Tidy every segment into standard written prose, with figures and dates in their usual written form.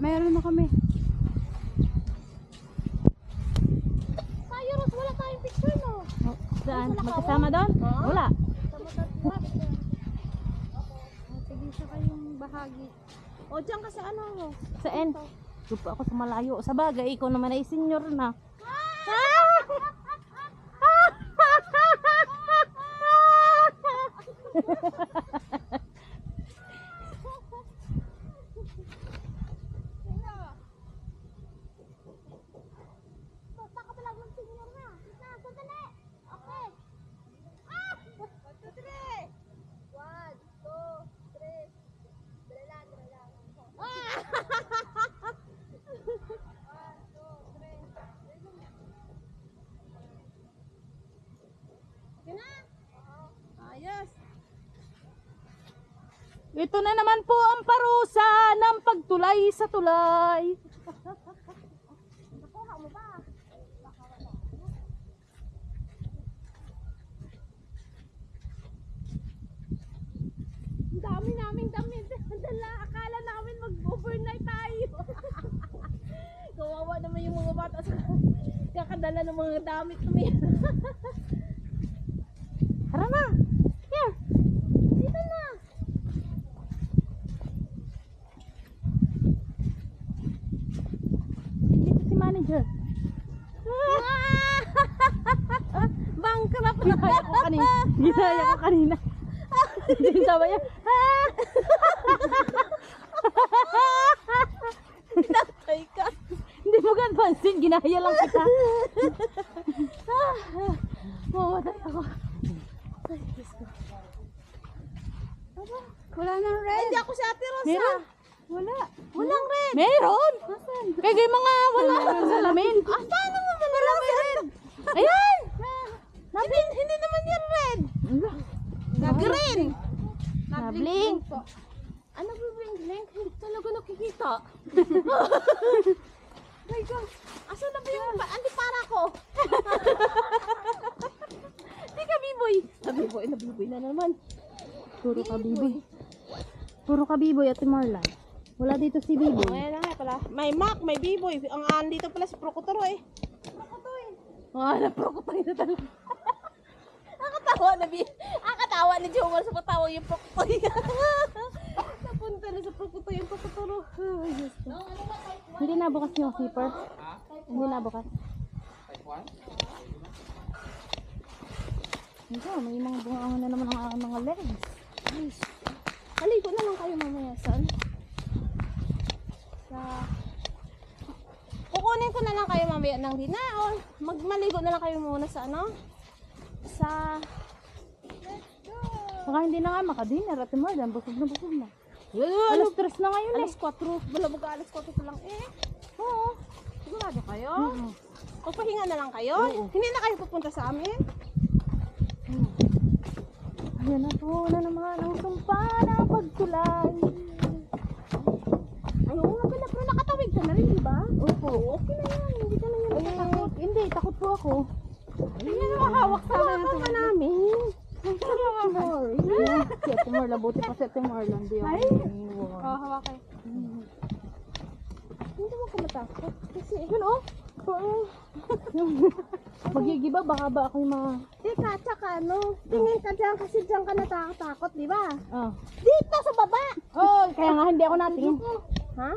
Meron na kami. Tayo, Ros, wala tayong picture, no? Oh, saan? Magkasama doon? Wala. Sige siya kayong bahagi. O, dyan ka sa ano, no? Saan? Lupa ako sa malayo. Sa bagay, ikaw naman ay senior na. Ayos. Ito na naman po ang parusa ng pagtulay sa tulay. Nakuha mo ba? Ang dami naming damit. Dala, akala namin mag-overnight tayo. Kawawa naman yung mga bata sa kakadala ng mga damit namin. Tara na. Here. Dito na. Dito si manager. Bankrupt. Ginaya ko kanina. Ginaya ko kanina. Sabi niya. Natay ka. Hindi mo gan pansin. Ginaya lang kita. Mamatay ako. Ay, Diyos ko. Wala nang red. Hindi ako si Ate Rosa. Meron? Wala. Walang red. Meron. Nasaan? Kaya kayo mga wala ng salamin. Ah, paano mo wala red? Ayan. Hindi naman yan red. Green. Nabling. po. Ano ba blink? Hindi talaga nakikita. My God. Asan na ba yung andi para ko? Hindi ka biboy. Nabiboy na naman. Puro ka biboy. Puro ka biboy at Marlan. Wala dito si biboy. Ayan na nga pala. May Mac, may B-boy. Ang andito pala si Procotoro eh. Procotoy. Naprokotoy na talaga. Nakatawa ni Jomar sa patawa yung Procotoy. Napunta na sa Procotoy yung Procotoro. Ay, Diyos ko. Hindi na bukas yung zipper. Hindi na bukas. Ito, may mga bunga na naman ang mga legs. Nice. Haligo na lang kayo mamaya sa ano? Kukunin ko na lang kayo mamaya ng dinaon. Magmaligo na lang kayo muna sa ano? Sa... Saka hindi na nga makadiner at Marlan. Busog na. Alas Alas 3 na ngayon eh. Alas 4. Wala mag alas 4 pa lang eh. Oo. Sigurado kayo? Oo. Magpahinga na lang kayo? Oo. Hindi na kayo pupunta sa amin? Ayan na po na naman ang sumpa ng pagtulay. Ay, oo nga pala. Pero nakatawid ka na rin, di ba? Opo. Okay na yan. Hindi ka na yan Ay, natatakot. hindi, takot po ako. Hindi na makahawak sa amin. Hawakan ka namin. Sorry. Si Ate Marla, buti pa si Ate Marla. Hindi ako Ay. iniiwan. Oo, hawakan. Hindi mo ka matakot. Kasi, Yun oh. Magigiba, baka ba ako yung mga... teka, tsaka ano, tingin ka dyan kasi dyan ka natatakot, di ba? Oh. Dito sa baba! Oh, kaya nga hindi ako natingin. Ha?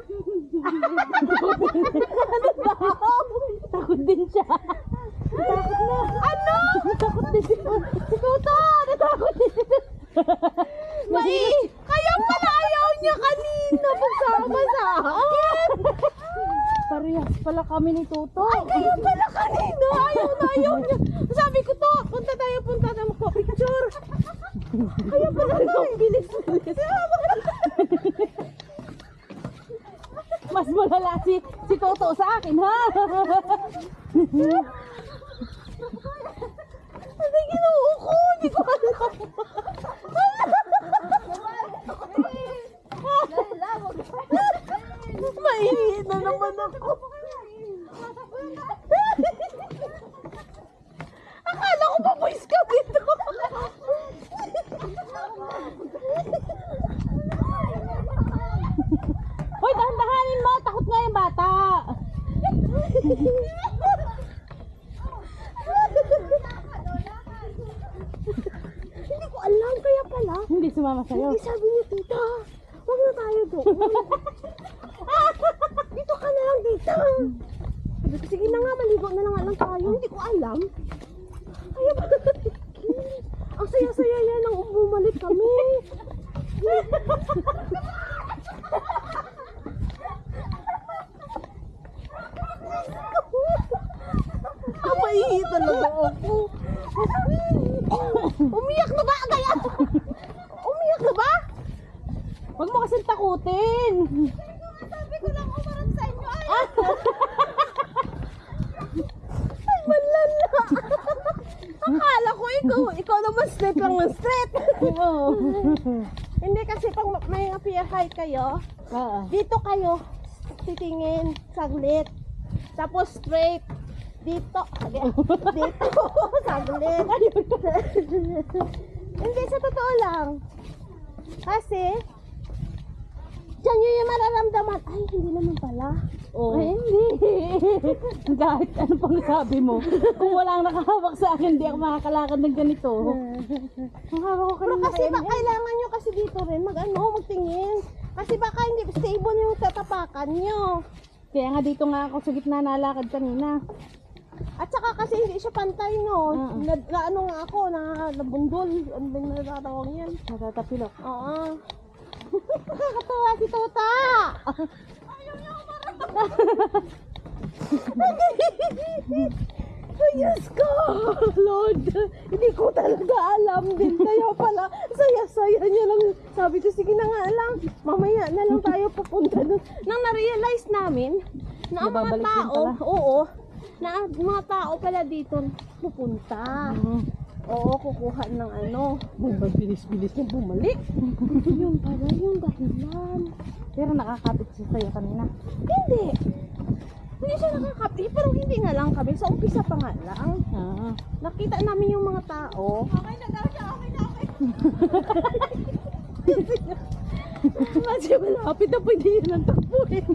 Takot din siya. Takot na. Ano? Takot din siya. Si Tuto, natakot din siya. May, kaya pala ayaw niya kanina pagsama sa akin. Parehas pala kami ni Tuto. Ay, kaya pala kanina. Ayaw niya. Sabi ko to, punta tayo magpa-picture. Kaya pala to, bilis. Mas malala si Toto sa akin, ha? Ano ginuho ko? Hindi ko alam. Mainit na naman ako. Akala ko pa boys ka dito. Hoy, dahan-dahanin mo. Takot bata. Hindi ko alam, kaya pala. Hindi sumama sa'yo. Hindi sabi niya, tita, huwag na tayo doon. Dito ka na lang, tita. Sabi ko, sige na nga, maligo na lang tayo. Hindi ko alam. Kaya ba? Ang saya-saya yan nang bumalik kami. Maihi talaga ako. Umiyak na ba? Kaya? Umiyak na ba? Huwag mo kasing takutin. Sabi ko lang umarap sa inyo. Ay, malala. Akala ko ikaw naman straight lang ng straight. Oo. Hindi kasi pag may appear height kayo, Oo. dito kayo titingin saglit. Tapos straight. Dito. Dito. Saglit. Hindi, sa totoo lang. Kasi, dyan yun yung mararamdaman. Ay, hindi naman pala. Oh. Ay, hindi. Kahit ano pang sabi mo. Kung wala ang nakahawak sa akin, hindi ako makakalakad ng ganito. Ang hawak ko Pero kanina kasi ba, kailangan nyo kasi dito rin magtingin. Kasi baka hindi stable yung tatapakan nyo. Kaya nga dito nga ako sa gitna nalakad kanina. At saka kasi hindi siya pantay, no? Oo. Ano nga ako, nabundol. Ano ba yung natatawag yan? Natatapilok. Oo. Nakakatawa si Tota! Ay, Diyos ko! Lord! Hindi ko talaga alam din. Kaya pala, saya-saya niya lang. Sabi ko, sige na nga lang. Mamaya na lang tayo pupunta doon. Nang na-realize namin na ang mga Nababalik din tao, pala. oo, na ang mga tao pala dito pupunta. Oo, kukuha ng ano. Bilis-bilis niya bumalik. Yun pala yung dahilan. Pero nakakapit siya sa'yo kanina. Hindi. Hindi siya nakakapit, pero hindi nga lang kami. Sa umpisa pa nga lang. Ah. Nakita namin yung mga tao. Okay na daw siya, okay na, okay. Kasi malapit na pwede yun ang tapuin.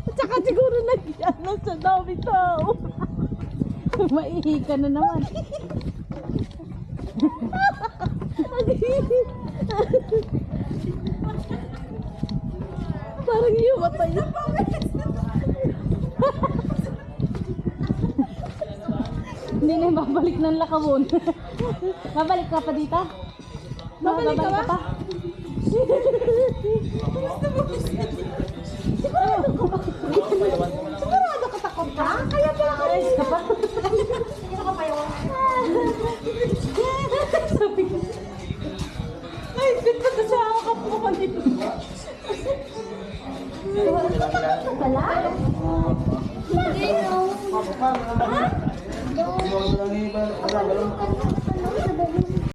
At saka siguro nagyan na sa dami tao. Maihi ka na naman. Parang yung matay. Hindi na babalik ng lakawon. Babalik ka pa dito? Babalik ka ba? Sigurado ka takot ka? Kaya pala ka rin. Ka pa? Sino ka pa yun? Sabi ko. Ay, bit na sa ako ka po kanina. Wala? Hindi. Ha?